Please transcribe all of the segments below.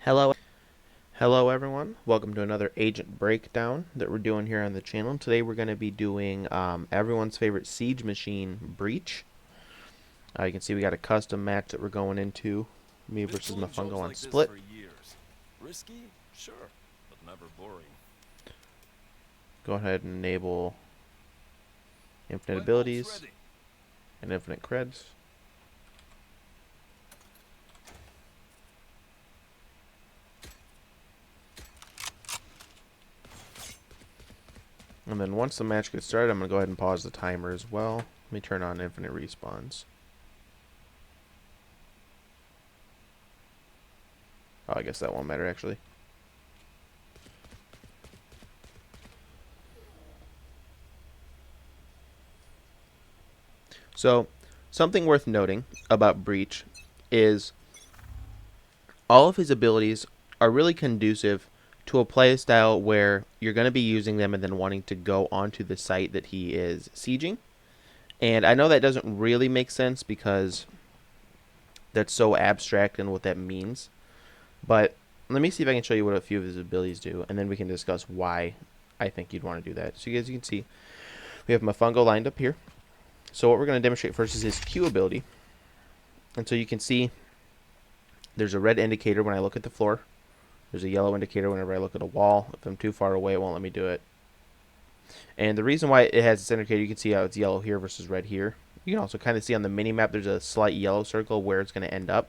Hello everyone, welcome to another agent breakdown that we're doing here on the channel. Today we're going to be doing everyone's favorite siege machine, Breach. You can see we got a custom match that we're going into, me versus Mafungo on Split. Risky? Sure, but never boring. Go ahead and enable infinite My ult's abilities ready. and infinite creds. And then once the match gets started, I'm going to go ahead and pause the timer as well. Let me turn on infinite respawns. Oh, I guess that won't matter actually. So, something worth noting about Breach is all of his abilities are really conducive to a play style where you're going to be using them and then wanting to go onto the site that he is sieging. And I know that doesn't really make sense because that's so abstract in what that means. But let me see if I can show you what a few of his abilities do, and then we can discuss why I think you'd want to do that. So as you can see, we have Mafungo lined up here. So what we're going to demonstrate first is his Q ability. And so you can see there's a red indicator when I look at the floor. There's a yellow indicator whenever I look at a wall. If I'm too far away, it won't let me do it. And the reason why it has this indicator, you can see how it's yellow here versus red here. You can also kind of see on the mini map there's a slight yellow circle where it's going to end up.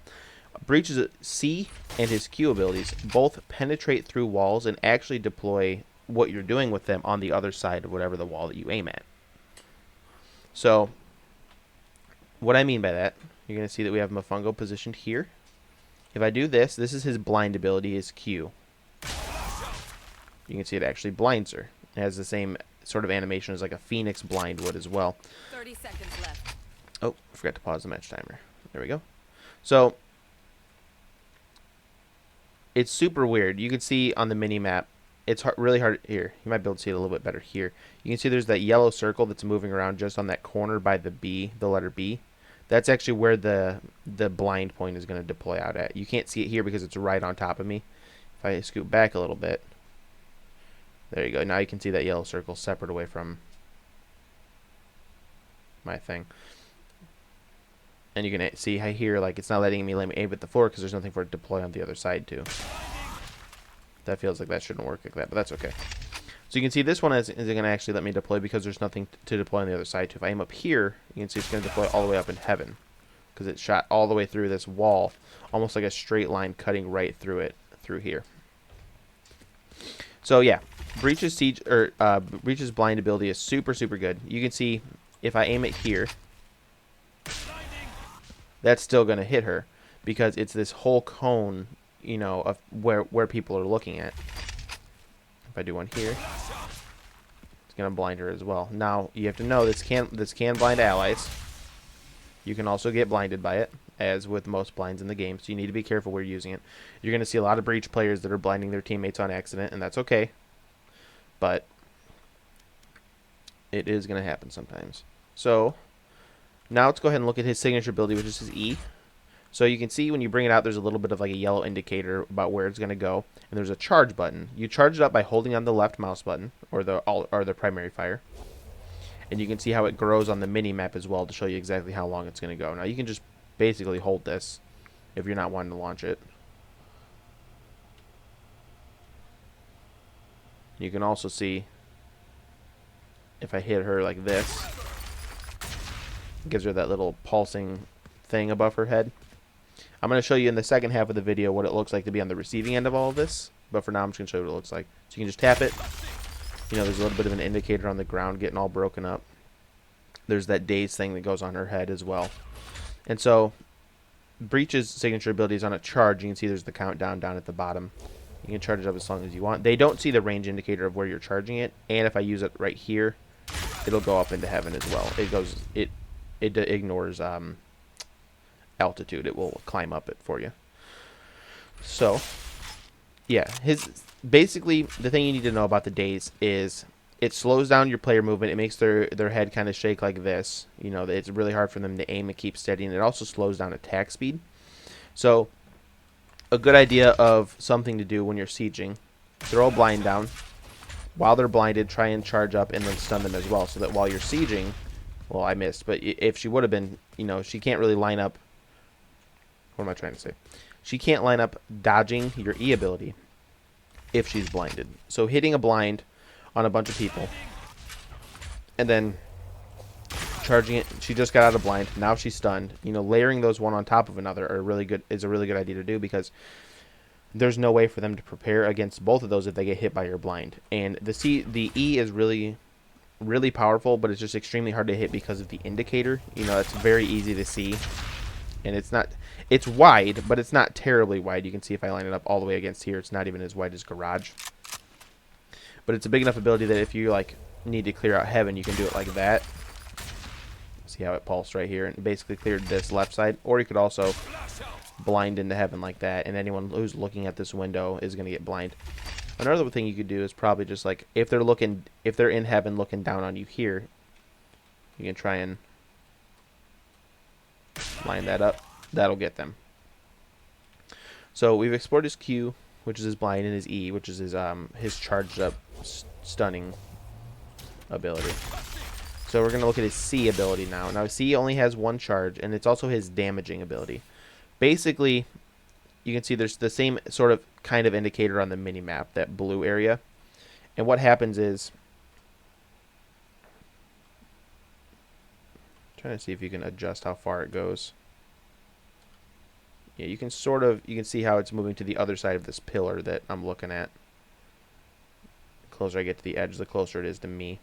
Breach's C and his Q abilities both penetrate through walls and actually deploy what you're doing with them on the other side of whatever the wall that you aim at. So what I mean by that, you're going to see that we have Mafungo positioned here. If I do this, this is his blind ability, his Q. You can see it actually blinds her. It has the same sort of animation as like a Phoenix blind would as well. 30 seconds left. Oh, I forgot to pause the match timer. There we go. So it's super weird. You can see on the mini map, it's really hard here. You might be able to see it a little bit better here. You can see there's that yellow circle that's moving around just on that corner by the B, the letter B. That's actually where the blind point is going to deploy out at. You can't see it here because it's right on top of me. If I scoot back a little bit, there you go. Now you can see that yellow circle separate away from my thing. And you can see here, like, it's not letting me aim at the floor because there's nothing for it to deploy on the other side too. That feels like that shouldn't work like that, but that's okay. So you can see this one isn't going to actually let me deploy because there's nothing to deploy on the other side too. If I aim up here, you can see it's going to deploy all the way up in heaven because it shot all the way through this wall, almost like a straight line cutting right through it, through here. So yeah, Breach's Breach's blind ability is super good. You can see if I aim it here, that's still going to hit her because it's this whole cone, you know, of where people are looking at. If I do one here, it's going to blind her as well. Now you have to know this can blind allies. You can also get blinded by it, as with most blinds in the game, so you need to be careful where you're using it. You're going to see a lot of Breach players that are blinding their teammates on accident, and that's okay. But it is going to happen sometimes. So now let's go ahead and look at his signature ability, which is his E. So you can see when you bring it out, there's a little bit of like a yellow indicator about where it's going to go, and there's a charge button. You charge it up by holding on the left mouse button or the primary fire, and you can see how it grows on the mini map as well to show you exactly how long it's going to go. Now you can just basically hold this if you're not wanting to launch it. You can also see if I hit her like this, it gives her that little pulsing thing above her head. I'm going to show you in the second half of the video what it looks like to be on the receiving end of all of this, but for now I'm just going to show you what it looks like. So you can just tap it. You know, there's a little bit of an indicator on the ground getting all broken up. There's that daze thing that goes on her head as well. And so Breach's signature ability is on a charge. You can see there's the countdown down at the bottom. You can charge it up as long as you want. They don't see the range indicator of where you're charging it, and if I use it right here, it'll go up into heaven as well. It ignores altitude. It will climb up it for you. So yeah, basically the thing you need to know about the daze is it slows down your player movement. It makes their head kind of shake like this. You know, it's really hard for them to aim and keep steady, and it also slows down attack speed. So a good idea of something to do when you're sieging. Throw a blind down. While they're blinded, try and charge up and then stun them as well, so that while you're sieging, well, I missed, but if she would have been, she can't really line up. What am I trying to say? She can't line up dodging your E ability if she's blinded. So hitting a blind on a bunch of people and then charging it. She just got out of blind. Now she's stunned. Layering those one on top of another is a really good idea to do, because there's no way for them to prepare against both of those if they get hit by your blind. And the E is really, really powerful, but it's just extremely hard to hit because of the indicator. It's very easy to see, and it's wide, but it's not terribly wide. You can see if I line it up all the way against here, it's not even as wide as Garage. But it's a big enough ability that if you need to clear out heaven, you can do it like that. See how it pulsed right here and basically cleared this left side. Or you could also blind into heaven like that, and anyone who's looking at this window is going to get blind. Another thing you could do is probably just if they're in heaven looking down on you here, you can try and line that up. That'll get them. So we've explored his Q, which is his blind, and his E, which is his charged up stunning ability. So we're going to look at his C ability now. Now C only has one charge, and it's also his damaging ability. Basically, you can see there's the same sort of kind of indicator on the mini-map, that blue area. And what happens is, I'm trying to see if you can adjust how far it goes. Yeah, you can see how it's moving to the other side of this pillar that I'm looking at. The closer I get to the edge, the closer it is to me.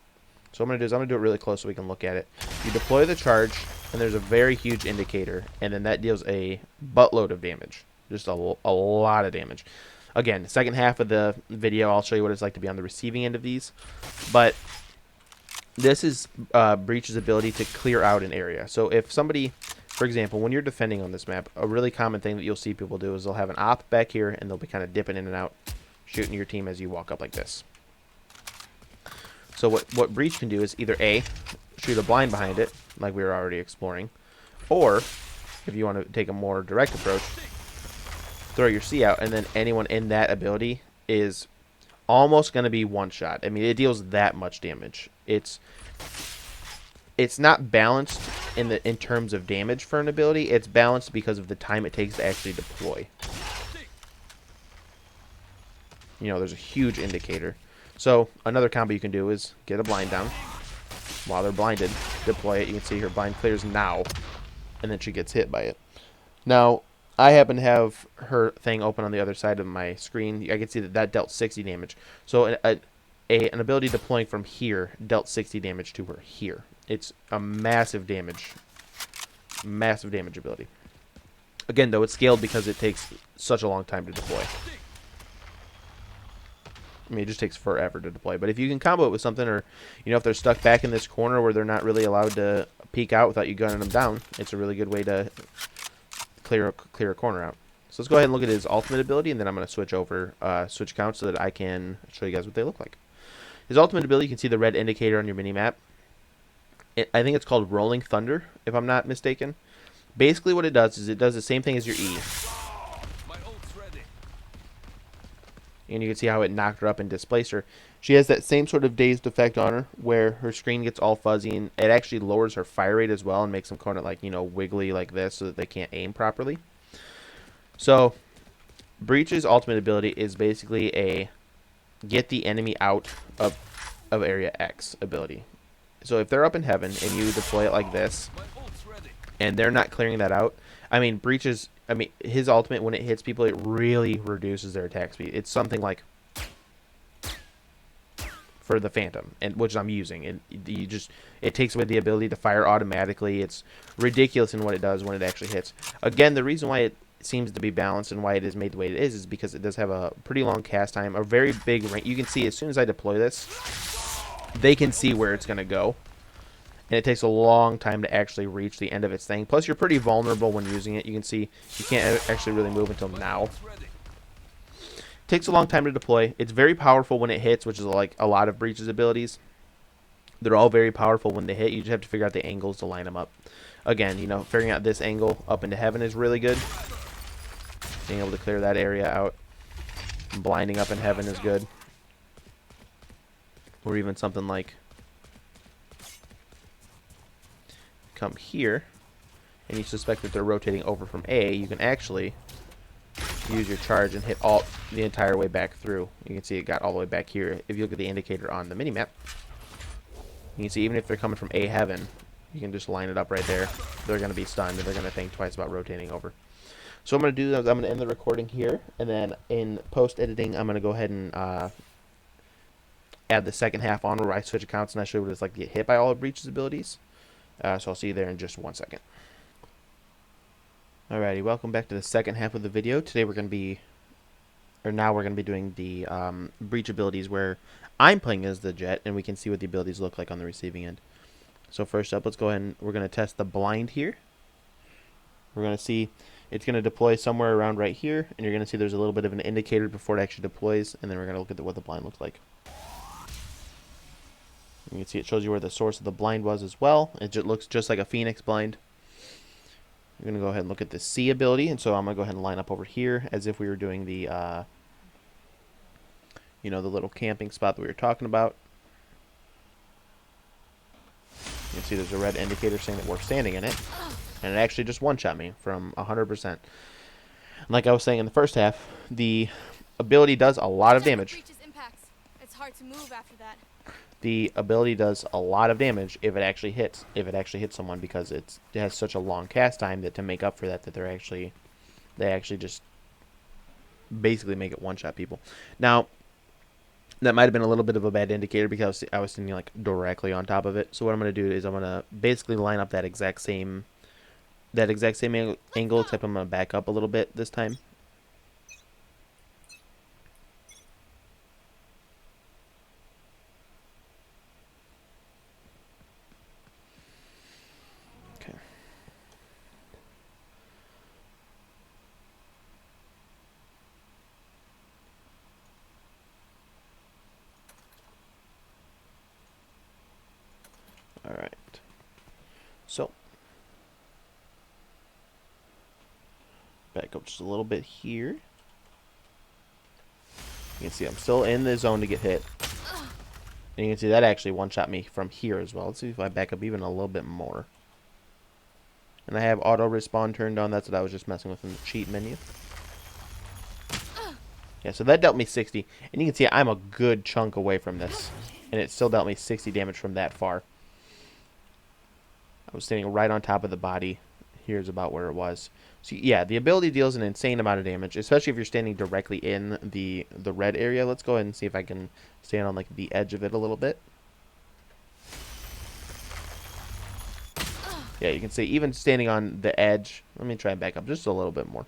So what I'm going to do it really close so we can look at it. You deploy the charge, and there's a very huge indicator, and then that deals a buttload of damage. Just a lot of damage. Again, second half of the video, I'll show you what it's like to be on the receiving end of these. But this is Breach's ability to clear out an area. So if somebody, for example, when you're defending on this map, a really common thing that you'll see people do is they'll have an op back here, and they'll be kind of dipping in and out, shooting your team as you walk up like this. So what Breach can do is either A, shoot a blind behind it, like we were already exploring, or, if you want to take a more direct approach, throw your C out, and then anyone in that ability is almost going to be one shot. I mean, it deals that much damage. It's not balanced in terms of damage for an ability. It's balanced because of the time it takes to actually deploy. There's a huge indicator. So another combo you can do is get a blind down while they're blinded, deploy it. You can see her blind clears now, and then she gets hit by it. Now, I happen to have her thing open on the other side of my screen. I can see that dealt 60 damage. So an ability deploying from here dealt 60 damage to her here. It's a massive damage ability. Again, though, it's scaled because it takes such a long time to deploy. I mean, it just takes forever to deploy. But if you can combo it with something, or, if they're stuck back in this corner where they're not really allowed to peek out without you gunning them down, it's a really good way to clear a corner out. So let's go ahead and look at his ultimate ability, and then I'm going to switch counts so that I can show you guys what they look like. His ultimate ability, you can see the red indicator on your mini-map. I think it's called Rolling Thunder, if I'm not mistaken. Basically what it does is it does the same thing as your E. And you can see how it knocked her up and displaced her. She has that same sort of dazed effect on her, where her screen gets all fuzzy, and it actually lowers her fire rate as well and makes them kind of wiggly like this so that they can't aim properly. So Breach's ultimate ability is basically a get the enemy out of area X ability. So if they're up in heaven and you deploy it like this, and they're not clearing that out, his ultimate, when it hits people, it really reduces their attack speed. It's something like, for the Phantom, which I'm using, it takes away the ability to fire automatically. It's ridiculous in what it does when it actually hits. Again, the reason why it seems to be balanced and why it is made the way it is because it does have a pretty long cast time, a very big range. You can see as soon as I deploy this, they can see where it's going to go. And it takes a long time to actually reach the end of its thing. Plus, you're pretty vulnerable when using it. You can see you can't actually really move until now. It takes a long time to deploy. It's very powerful when it hits, which is like a lot of Breach's abilities. They're all very powerful when they hit. You just have to figure out the angles to line them up. Again, figuring out this angle up into heaven is really good. Being able to clear that area out. Blinding up in heaven is good. Or even something like come here, and you suspect that they're rotating over from A, you can actually use your charge and hit alt the entire way back through. You can see it got all the way back here. If you look at the indicator on the minimap, you can see even if they're coming from A heaven, you can just line it up right there. They're going to be stunned, and they're going to think twice about rotating over. So what I'm going to do is I'm going to end the recording here, and then in post-editing, I'm going to go ahead and add the second half on where I switch accounts and I show you what it's like to get hit by all of Breach's abilities. So I'll see you there in just 1 second. Alrighty, welcome back to the second half of the video. Today we're going to be, now we're going to be doing the Breach abilities where I'm playing as the Jet, and we can see what the abilities look like on the receiving end. So first up, let's go ahead and we're going to test the blind here. We're going to see it's going to deploy somewhere around right here, and you're going to see there's a little bit of an indicator before it actually deploys, and then we're going to look at what the blind looks like. You can see it shows you where the source of the blind was as well. It just looks just like a Phoenix blind. We're going to go ahead and look at the C ability, and so I'm going to go ahead and line up over here as if we were doing the, the little camping spot that we were talking about. You can see there's a red indicator saying that we're standing in it, and it actually just one-shot me from 100%. Like I was saying in the first half, the ability does a lot of damage. It's hard to move after that. The ability does a lot of damage if it actually hits. If it actually hits someone, because it has such a long cast time that to make up for that, they actually just basically make it one-shot people. Now, that might have been a little bit of a bad indicator because I was standing like directly on top of it. So what I'm going to do is I'm going to basically line up that exact same angle, except I'm going to back up a little bit this time. Okay. All right. So back up just a little bit here. You can see I'm still in the zone to get hit. And you can see that actually one-shot me from here as well. Let's see if I back up even a little bit more. And I have auto respawn turned on. That's what I was just messing with in the cheat menu. Yeah, so that dealt me 60. And you can see I'm a good chunk away from this. And it still dealt me 60 damage from that far. I was standing right on top of the body. Here's about where it was. So yeah, the ability deals an insane amount of damage, especially if you're standing directly in the red area. Let's go ahead and see if I can stand on like the edge of it a little bit. Yeah, you can see even standing on the edge. Let me try and back up just a little bit more.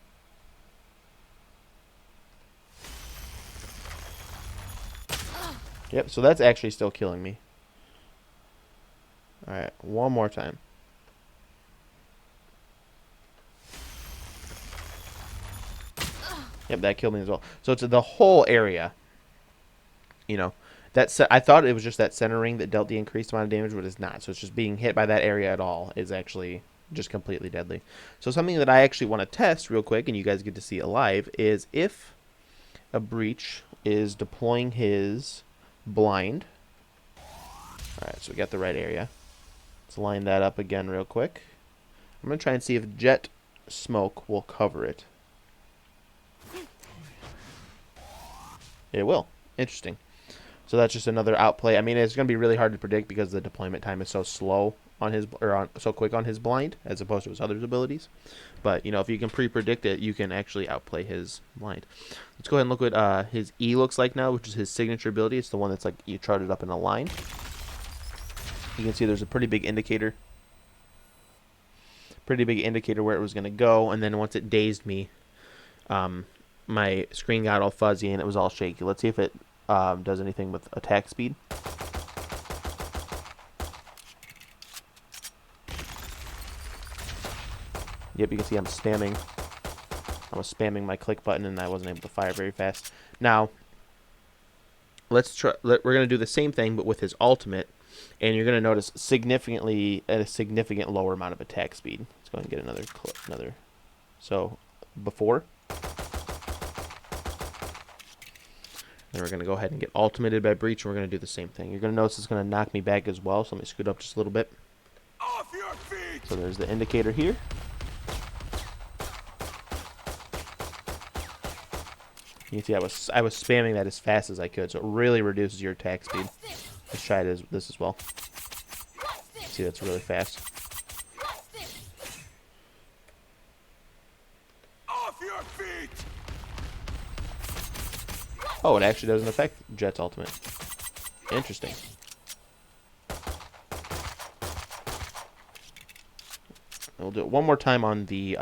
Yep, so that's actually still killing me. Alright, one more time. Yep, that killed me as well. So it's the whole area. You know, I thought it was just that center ring that dealt the increased amount of damage, but it's not. So it's just being hit by that area at all is actually just completely deadly. So something that I actually want to test real quick, and you guys get to see it live, is if a breach is deploying his blind. Alright, so we got the right area. Let's line that up again real quick. I'm going to try and see if jet smoke will cover it. It will. Interesting. So that's just another outplay. I mean, it's going to be really hard to predict because the deployment time is so slow on his, so quick on his blind as opposed to his other abilities. But, you know, if you can pre-predict it, you can actually outplay his blind. Let's go ahead and look what his E looks like now, which is his signature ability. It's the one that's like you charted up in a line. You can see there's a pretty big indicator. Pretty big indicator where it was going to go, and then once it dazed me, my screen got all fuzzy and it was all shaky. Let's see if it does anything with attack speed. Yep, you can see I'm spamming. I was spamming my click button and I wasn't able to fire very fast. Now, let's try. We're gonna do the same thing, but with his ultimate, and you're gonna notice a significant lower amount of attack speed. Let's go ahead and get another. So, before. And we're going to go ahead and get ultimated by Breach, and we're going to do the same thing. You're going to notice it's going to knock me back as well, so let me scoot up just a little bit. Off your feet! So there's the indicator here. You can see I was spamming that as fast as I could, so it really reduces your attack speed. Let's try this as well. See, that's really fast. Off your feet! Oh, it actually doesn't affect Jet's ultimate. Interesting. We'll do it one more time on the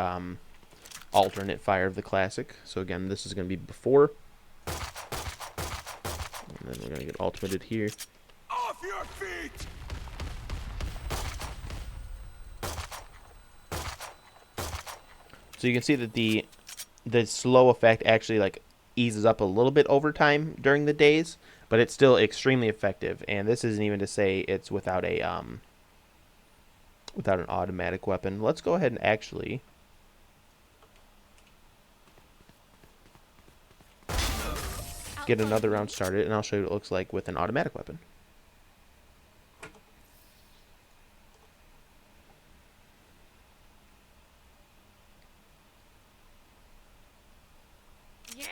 alternate fire of the classic. So again, this is going to be before. And then we're going to get ultimated here. Off your feet! So you can see that the slow effect actually like eases up a little bit over time during the days, but it's still extremely effective. And this isn't even to say it's without a without an automatic weapon. Let's go ahead and actually get another round started, and I'll show you what it looks like with an automatic weapon. Yeah,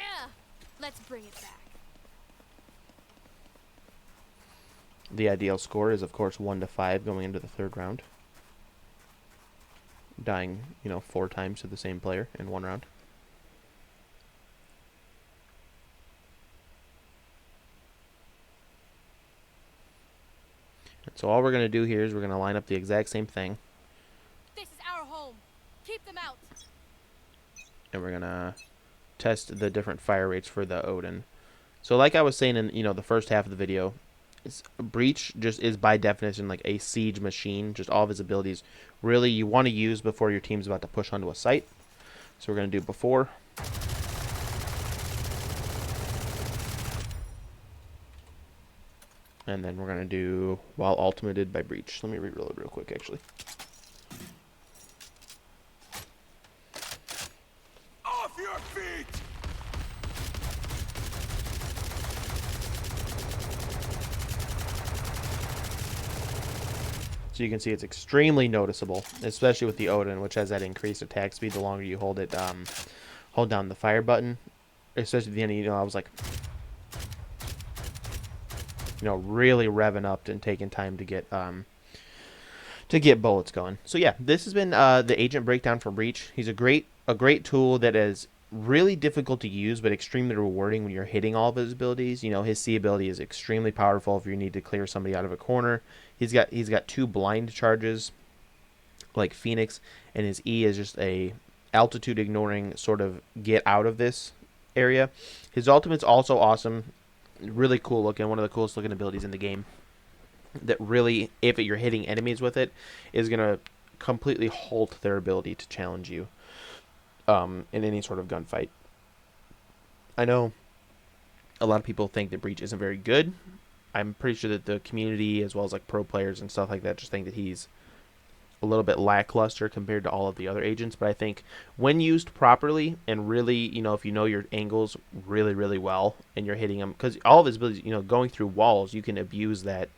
let's bring it back. The ideal score is, of course, 1 to 5 going into the third round. Dying, 4 times to the same player in 1 round. So all we're going to do here is we're going to line up the exact same thing. This is our home. Keep them out. And we're going to test the different fire rates for the Odin. So like I was saying in, the first half of the video, Breach just is by definition like a siege machine. Just all of his abilities really you want to use before your team's about to push onto a site. So we're going to do before. And then we're going to do while ultimated by Breach. Let me reload real quick, actually. Off your feet! So you can see it's extremely noticeable, especially with the Odin, which has that increased attack speed the longer you hold it, hold down the fire button. Especially at the end, I was like, really revving up and taking time to get bullets going. So yeah, this has been the agent breakdown for Breach. He's a great tool that is really difficult to use, but extremely rewarding when you're hitting all of his abilities. His C ability is extremely powerful if you need to clear somebody out of a corner. He's got 2 blind charges, like Phoenix, and his E is just a altitude ignoring sort of get out of this area. His ultimate's also awesome, really cool looking, one of the coolest looking abilities in the game. That really, if you're hitting enemies with it, is gonna completely halt their ability to challenge you in any sort of gunfight. I know a lot of people think that Breach isn't very good. I'm pretty sure that the community, as well as like pro players and stuff like that, just think that he's a little bit lackluster compared to all of the other agents. But I think when used properly and really, if you know your angles really, really well and you're hitting them, because all of his abilities, going through walls, you can abuse that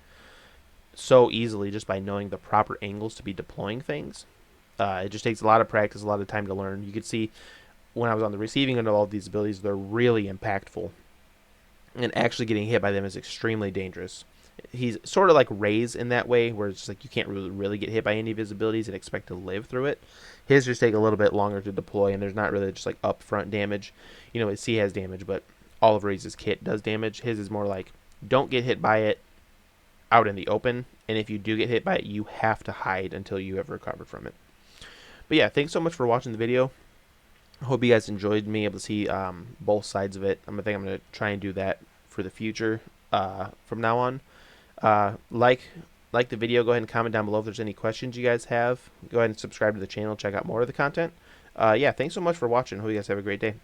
so easily just by knowing the proper angles to be deploying things. It just takes a lot of practice, a lot of time to learn. You could see when I was on the receiving end of all of these abilities, they're really impactful. And actually getting hit by them is extremely dangerous. He's sort of like Ray's in that way, where it's just like you can't really get hit by any of his abilities and expect to live through it. His just take a little bit longer to deploy, and there's not really just like upfront damage. His C has damage, but all of Ray's kit does damage. His is more like, don't get hit by it out in the open, and if you do get hit by it, you have to hide until you have recovered from it. But yeah, thanks so much for watching the video. I hope you guys enjoyed me able to see both sides of it. I think I'm going to try and do that for the future from now on. Like the video. Go ahead and comment down below if there's any questions you guys have. Go ahead and subscribe to the channel. Check out more of the content. Yeah, thanks so much for watching. Hope you guys have a great day.